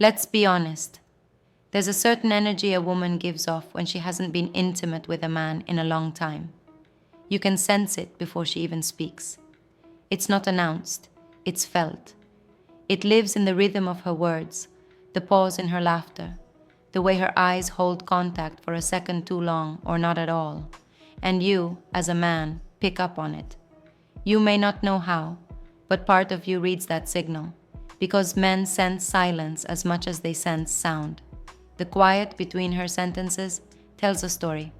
Let's be honest. There's a certain energy a woman gives off when she hasn't been intimate with a man in a long time. You can sense it before she even speaks. It's not announced, it's felt. It lives in the rhythm of her words, the pause in her laughter, the way her eyes hold contact for a second too long or not at all. And you, as a man, pick up on it. You may not know how, but part of you reads that signal, because men sense silence as much as they sense sound. The quiet between her sentences tells a story.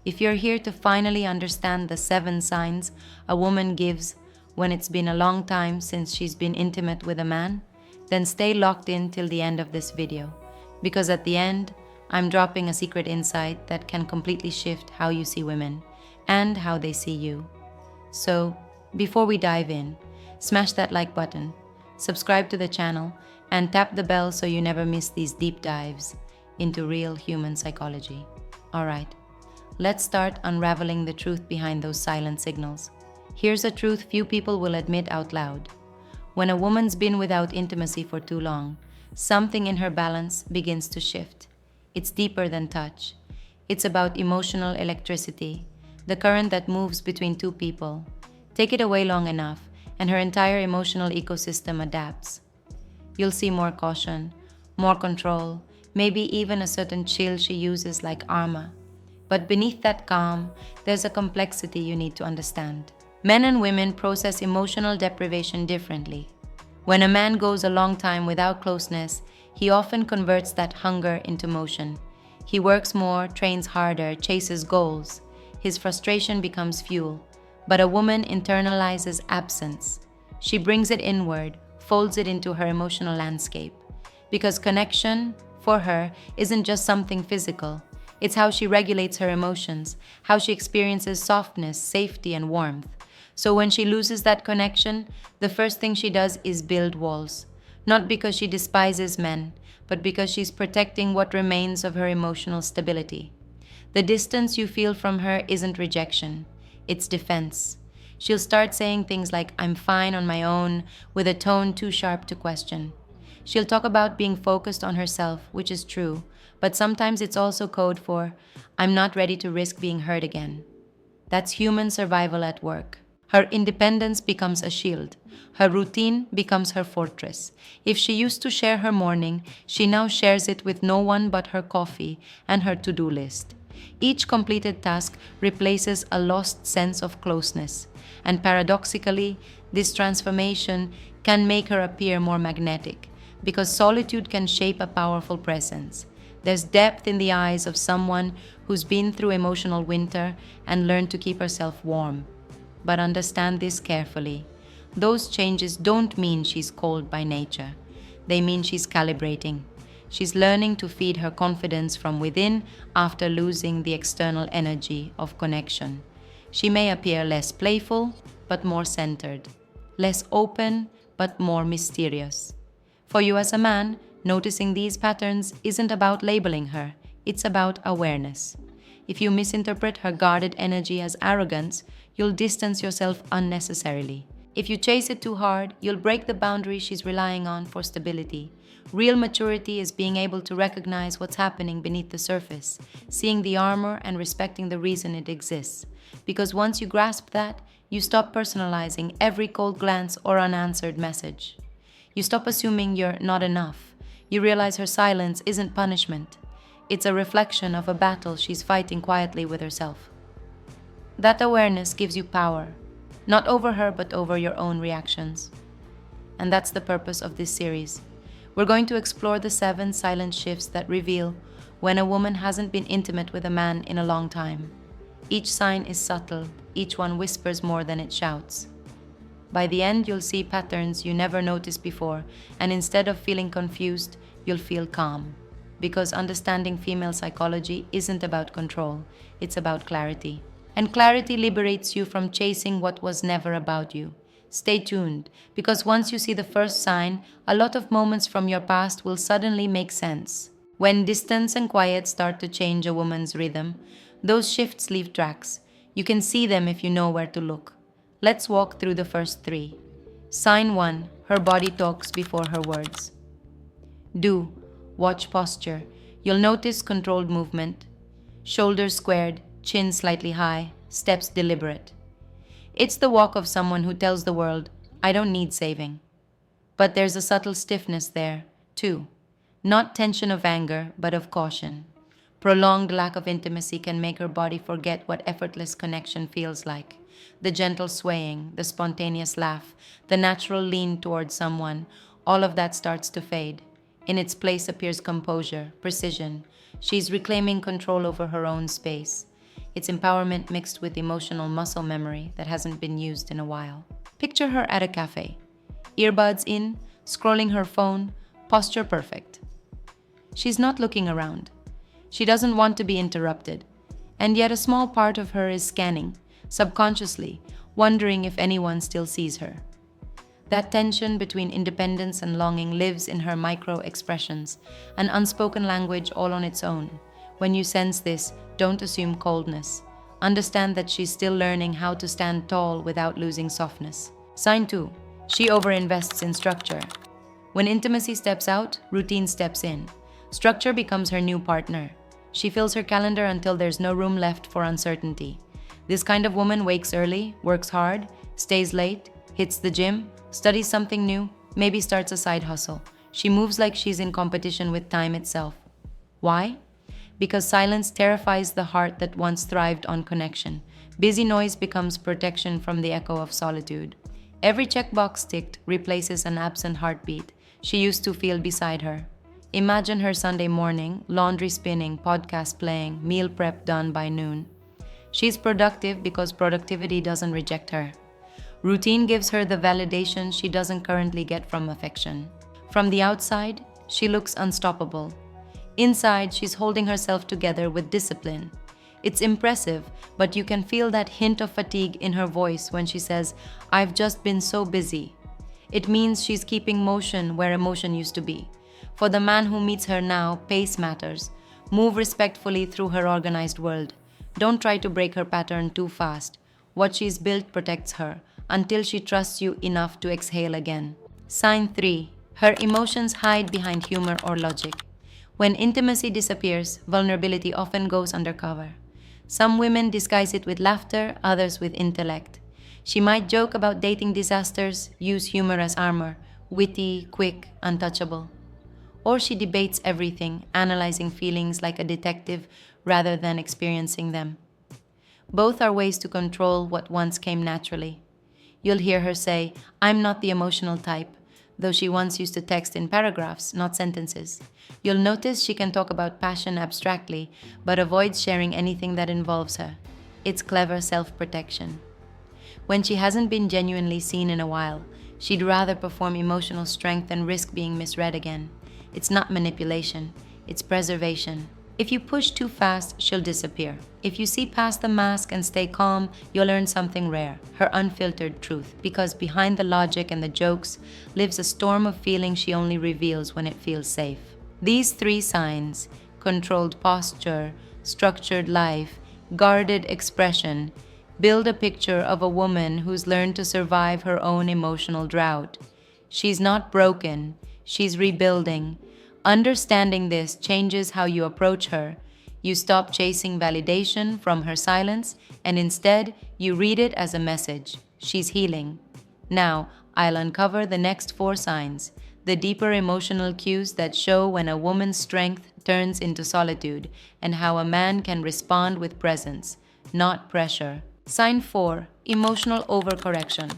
If you're here to finally understand the 7 signs a woman gives when it's been a long time since she's been intimate with a man, then stay locked in till the end of this video, because at the end, I'm dropping a secret insight that can completely shift how you see women and how they see you. So, before we dive in, smash that like button, subscribe to the channel, and tap the bell so you never miss these deep dives into real human psychology. Alright, let's start unraveling the truth behind those silent signals. Here's a truth few people will admit out loud. When a woman's been without intimacy for too long, something in her balance begins to shift. It's deeper than touch. It's about emotional electricity, the current that moves between two people. Take it away long enough, and her entire emotional ecosystem adapts. You'll see more caution, more control, maybe even a certain chill she uses like armor. But beneath that calm, there's a complexity you need to understand. Men and women process emotional deprivation differently. When a man goes a long time without closeness, he often converts that hunger into motion. He works more, trains harder, chases goals. His frustration becomes fuel. But a woman internalizes absence. She brings it inward, folds it into her emotional landscape. Because connection, for her, isn't just something physical. It's how she regulates her emotions, how she experiences softness, safety, and warmth. So when she loses that connection, the first thing she does is build walls. Not because she despises men, but because she's protecting what remains of her emotional stability. The distance you feel from her isn't rejection, it's defense. She'll start saying things like, "I'm fine on my own," with a tone too sharp to question. She'll talk about being focused on herself, which is true, but sometimes it's also code for, "I'm not ready to risk being hurt again." That's human survival at work. Her independence becomes a shield. Her routine becomes her fortress. If she used to share her morning, she now shares it with no one but her coffee and her to-do list. Each completed task replaces a lost sense of closeness. And paradoxically, this transformation can make her appear more magnetic, because solitude can shape a powerful presence. There's depth in the eyes of someone who's been through emotional winter and learned to keep herself warm. But understand this carefully. Those changes don't mean she's cold by nature. They mean she's calibrating. She's learning to feed her confidence from within after losing the external energy of connection. She may appear less playful, but more centered. Less open, but more mysterious. For you as a man, noticing these patterns isn't about labeling her. It's about awareness. If you misinterpret her guarded energy as arrogance, you'll distance yourself unnecessarily. If you chase it too hard, you'll break the boundary she's relying on for stability. Real maturity is being able to recognize what's happening beneath the surface, seeing the armor and respecting the reason it exists. Because once you grasp that, you stop personalizing every cold glance or unanswered message. You stop assuming you're not enough. You realize her silence isn't punishment. It's a reflection of a battle she's fighting quietly with herself. That awareness gives you power, not over her but over your own reactions. And that's the purpose of this series. We're going to explore the 7 silent shifts that reveal when a woman hasn't been intimate with a man in a long time. Each sign is subtle, each one whispers more than it shouts. By the end, you'll see patterns you never noticed before, and instead of feeling confused, you'll feel calm. Because understanding female psychology isn't about control, it's about clarity. And clarity liberates you from chasing what was never about you. Stay tuned, because once you see the first sign, a lot of moments from your past will suddenly make sense. When distance and quiet start to change a woman's rhythm, those shifts leave tracks. You can see them if you know where to look. Let's walk through the first 3. Sign 1. Her body talks before her words. Do. Watch posture. You'll notice controlled movement, shoulders squared, chin slightly high, steps deliberate. It's the walk of someone who tells the world, I don't need saving. But there's a subtle stiffness there, too. Not tension of anger, but of caution. Prolonged lack of intimacy can make her body forget what effortless connection feels like. The gentle swaying, the spontaneous laugh, the natural lean towards someone, all of that starts to fade. In its place appears composure, precision. She's reclaiming control over her own space. It's empowerment mixed with emotional muscle memory that hasn't been used in a while. Picture her at a cafe. Earbuds in, scrolling her phone, posture perfect. She's not looking around. She doesn't want to be interrupted. And yet a small part of her is scanning, subconsciously, wondering if anyone still sees her. That tension between independence and longing lives in her micro-expressions, an unspoken language all on its own. When you sense this, don't assume coldness. Understand that she's still learning how to stand tall without losing softness. Sign 2. She overinvests in structure. When intimacy steps out, routine steps in. Structure becomes her new partner. She fills her calendar until there's no room left for uncertainty. This kind of woman wakes early, works hard, stays late, hits the gym, studies something new, maybe starts a side hustle. She moves like she's in competition with time itself. Why? Because silence terrifies the heart that once thrived on connection. Busy noise becomes protection from the echo of solitude. Every checkbox ticked replaces an absent heartbeat she used to feel beside her. Imagine her Sunday morning, laundry spinning, podcast playing, meal prep done by noon. She's productive because productivity doesn't reject her. Routine gives her the validation she doesn't currently get from affection. From the outside, she looks unstoppable. Inside, she's holding herself together with discipline. It's impressive, but you can feel that hint of fatigue in her voice when she says, I've just been so busy. It means she's keeping motion where emotion used to be. For the man who meets her now, pace matters. Move respectfully through her organized world. Don't try to break her pattern too fast. What she's built protects her, until she trusts you enough to exhale again. Sign 3. Her emotions hide behind humor or logic. When intimacy disappears, vulnerability often goes undercover. Some women disguise it with laughter, others with intellect. She might joke about dating disasters, use humor as armor, witty, quick, untouchable. Or she debates everything, analyzing feelings like a detective rather than experiencing them. Both are ways to control what once came naturally. You'll hear her say, I'm not the emotional type, though she once used to text in paragraphs, not sentences. You'll notice she can talk about passion abstractly, but avoids sharing anything that involves her. It's clever self-protection. When she hasn't been genuinely seen in a while, she'd rather perform emotional strength than risk being misread again. It's not manipulation, it's preservation. If you push too fast, she'll disappear. If you see past the mask and stay calm, you'll learn something rare, her unfiltered truth, because behind the logic and the jokes lives a storm of feeling she only reveals when it feels safe. These 3 signs, controlled posture, structured life, guarded expression, build a picture of a woman who's learned to survive her own emotional drought. She's not broken, she's rebuilding. Understanding this changes how you approach her. You stop chasing validation from her silence, and instead, you read it as a message. She's healing. Now, I'll uncover the next 4 signs, the deeper emotional cues that show when a woman's strength turns into solitude, and how a man can respond with presence, not pressure. Sign 4. Emotional overcorrection.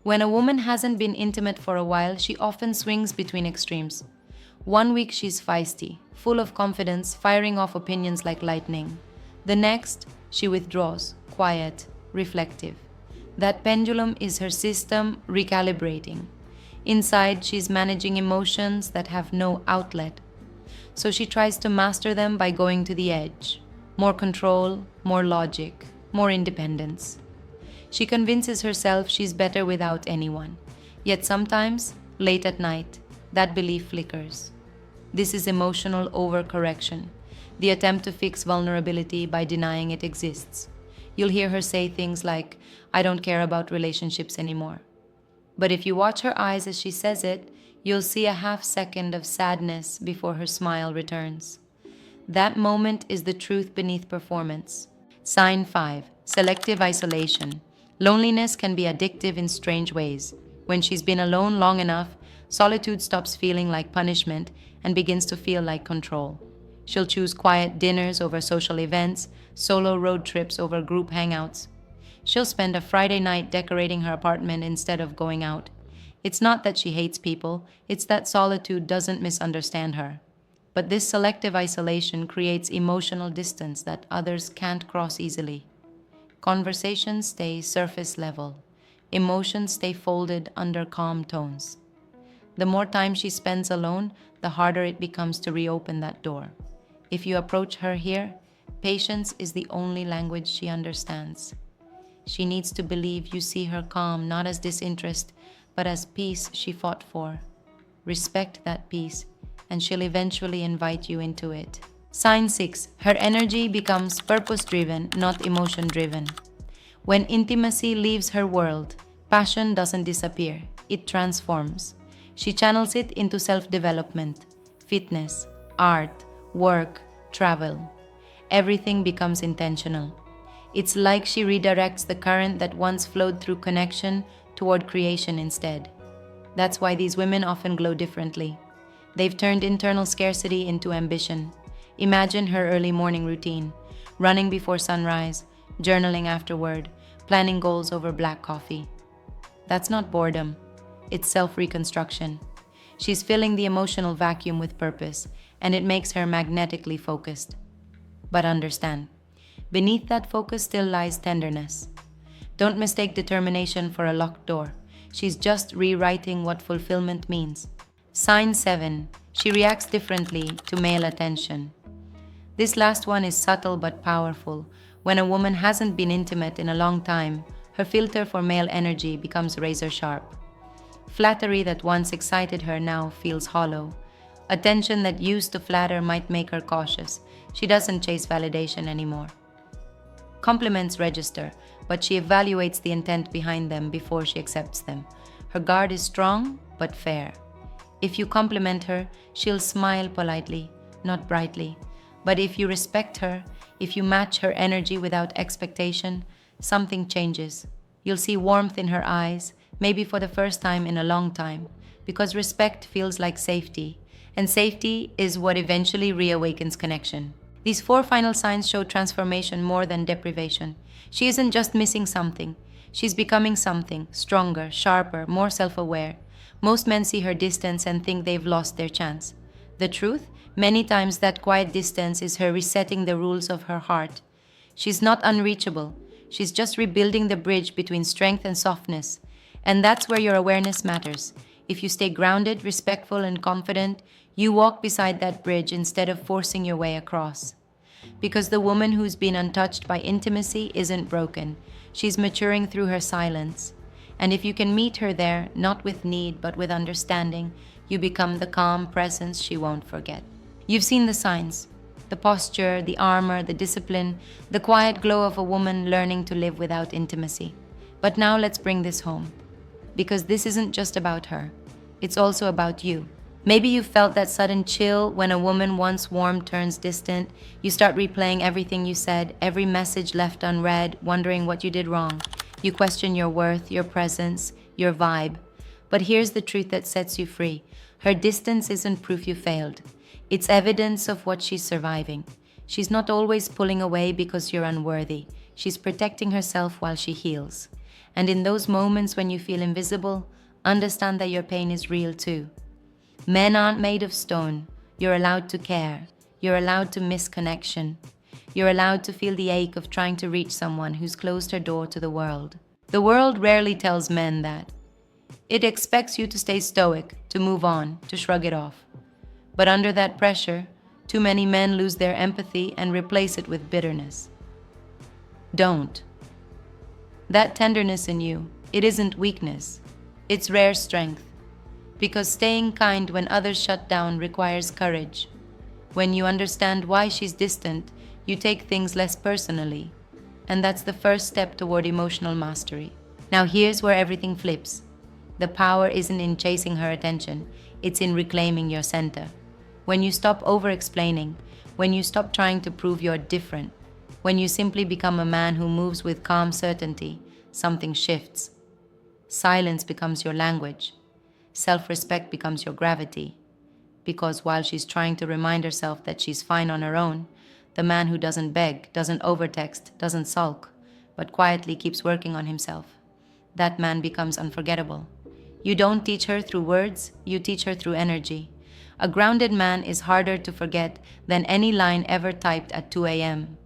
When a woman hasn't been intimate for a while, she often swings between extremes. One week she's feisty, full of confidence, firing off opinions like lightning. The next, she withdraws, quiet, reflective. That pendulum is her system recalibrating. Inside, she's managing emotions that have no outlet. So she tries to master them by going to the edge. More control, more logic, more independence. She convinces herself she's better without anyone. Yet sometimes, late at night, that belief flickers. This is emotional overcorrection, the attempt to fix vulnerability by denying it exists. You'll hear her say things like, I don't care about relationships anymore. But if you watch her eyes as she says it, You'll see a half second of sadness before her smile returns. That moment is the truth beneath performance. Sign 5. Selective isolation. Loneliness can be addictive in strange ways. When she's been alone long enough, solitude stops feeling like punishment and begins to feel like control. She'll choose quiet dinners over social events, solo road trips over group hangouts. She'll spend a Friday night decorating her apartment instead of going out. It's not that she hates people, it's that solitude doesn't misunderstand her. But this selective isolation creates emotional distance that others can't cross easily. Conversations stay surface level. Emotions stay folded under calm tones. The more time she spends alone, the harder it becomes to reopen that door. If you approach her here, patience is the only language she understands. She needs to believe you see her calm not as disinterest, but as peace she fought for. Respect that peace, and she'll eventually invite you into it. Sign 6. Her energy becomes purpose-driven, not emotion-driven. When intimacy leaves her world, passion doesn't disappear, it transforms. She channels it into self-development, fitness, art, work, travel. Everything becomes intentional. It's like she redirects the current that once flowed through connection toward creation instead. That's why these women often glow differently. They've turned internal scarcity into ambition. Imagine her early morning routine: running before sunrise, journaling afterward, planning goals over black coffee. That's not boredom, it's self-reconstruction. She's filling the emotional vacuum with purpose, and it makes her magnetically focused. But understand, beneath that focus still lies tenderness. Don't mistake determination for a locked door. She's just rewriting what fulfillment means. Sign 7. She reacts differently to male attention. This last one is subtle but powerful. When a woman hasn't been intimate in a long time, her filter for male energy becomes razor sharp. Flattery that once excited her now feels hollow. Attention that used to flatter might make her cautious. She doesn't chase validation anymore. Compliments register, but she evaluates the intent behind them before she accepts them. Her guard is strong but fair. If you compliment her, she'll smile politely, not brightly. But if you respect her, if you match her energy without expectation, something changes. You'll see warmth in her eyes, maybe for the first time in a long time, because respect feels like safety, and safety is what eventually reawakens connection. These 4 final signs show transformation more than deprivation. She isn't just missing something, she's becoming something: stronger, sharper, more self-aware. Most men see her distance and think they've lost their chance. The truth? Many times that quiet distance is her resetting the rules of her heart. She's not unreachable, she's just rebuilding the bridge between strength and softness. And that's where your awareness matters. If you stay grounded, respectful, and confident, you walk beside that bridge instead of forcing your way across. Because the woman who's been untouched by intimacy isn't broken. She's maturing through her silence. And if you can meet her there, not with need but with understanding, you become the calm presence she won't forget. You've seen the signs: the posture, the armor, the discipline, the quiet glow of a woman learning to live without intimacy. But now let's bring this home. Because this isn't just about her, it's also about you. Maybe you felt that sudden chill when a woman once warm turns distant. You start replaying everything you said, every message left unread, wondering what you did wrong. You question your worth, your presence, your vibe. But here's the truth that sets you free. Her distance isn't proof you failed. It's evidence of what she's surviving. She's not always pulling away because you're unworthy. She's protecting herself while she heals. And in those moments when you feel invisible, understand that your pain is real too. Men aren't made of stone. You're allowed to care. You're allowed to miss connection. You're allowed to feel the ache of trying to reach someone who's closed her door to the world. The world rarely tells men that. It expects you to stay stoic, to move on, to shrug it off. But under that pressure, too many men lose their empathy and replace it with bitterness. Don't. That tenderness in you, it isn't weakness. It's rare strength. Because staying kind when others shut down requires courage. When you understand why she's distant, you take things less personally. And that's the first step toward emotional mastery. Now here's where everything flips. The power isn't in chasing her attention. It's in reclaiming your center. When you stop over-explaining, when you stop trying to prove you're different, when you simply become a man who moves with calm certainty, something shifts. Silence becomes your language. Self-respect becomes your gravity. Because while she's trying to remind herself that she's fine on her own, the man who doesn't beg, doesn't overtext, doesn't sulk, but quietly keeps working on himself, that man becomes unforgettable. You don't teach her through words, you teach her through energy. A grounded man is harder to forget than any line ever typed at 2 a.m.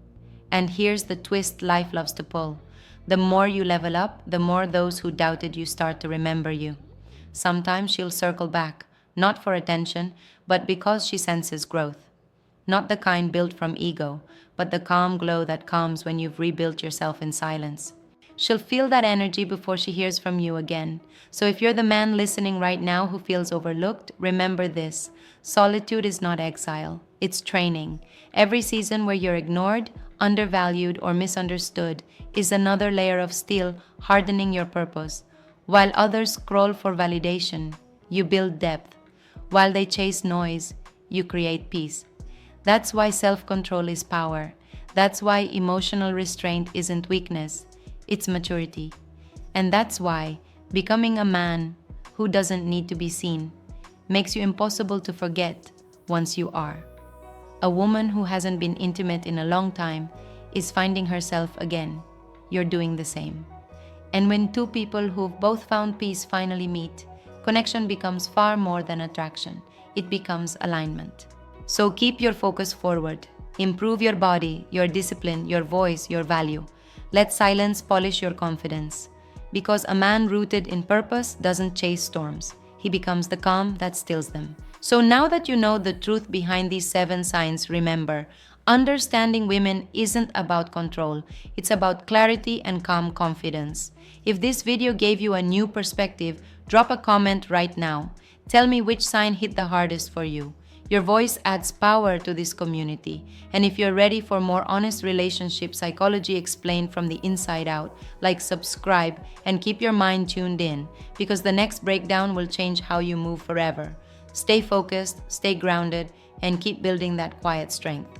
And here's the twist life loves to pull. The more you level up, the more those who doubted you start to remember you. Sometimes she'll circle back, not for attention, but because she senses growth. Not the kind built from ego, but the calm glow that comes when you've rebuilt yourself in silence. She'll feel that energy before she hears from you again. So if you're the man listening right now who feels overlooked, remember this. Solitude is not exile, it's training. Every season where you're ignored, undervalued, or misunderstood is another layer of steel hardening your purpose. While others scroll for validation, you build depth. While they chase noise, you create peace. That's why self-control is power. That's why emotional restraint isn't weakness, it's maturity. And that's why becoming a man who doesn't need to be seen makes you impossible to forget once you are. A woman who hasn't been intimate in a long time is finding herself again. You're doing the same. And when two people who've both found peace finally meet, connection becomes far more than attraction. It becomes alignment. So keep your focus forward. Improve your body, your discipline, your voice, your value. Let silence polish your confidence. Because a man rooted in purpose doesn't chase storms. He becomes the calm that stills them. So now that you know the truth behind these 7 signs, remember, understanding women isn't about control. It's about clarity and calm confidence. If this video gave you a new perspective, drop a comment right now. Tell me which sign hit the hardest for you. Your voice adds power to this community. And if you're ready for more honest relationship psychology explained from the inside out, like, subscribe, and keep your mind tuned in, because the next breakdown will change how you move forever. Stay focused, stay grounded, and keep building that quiet strength.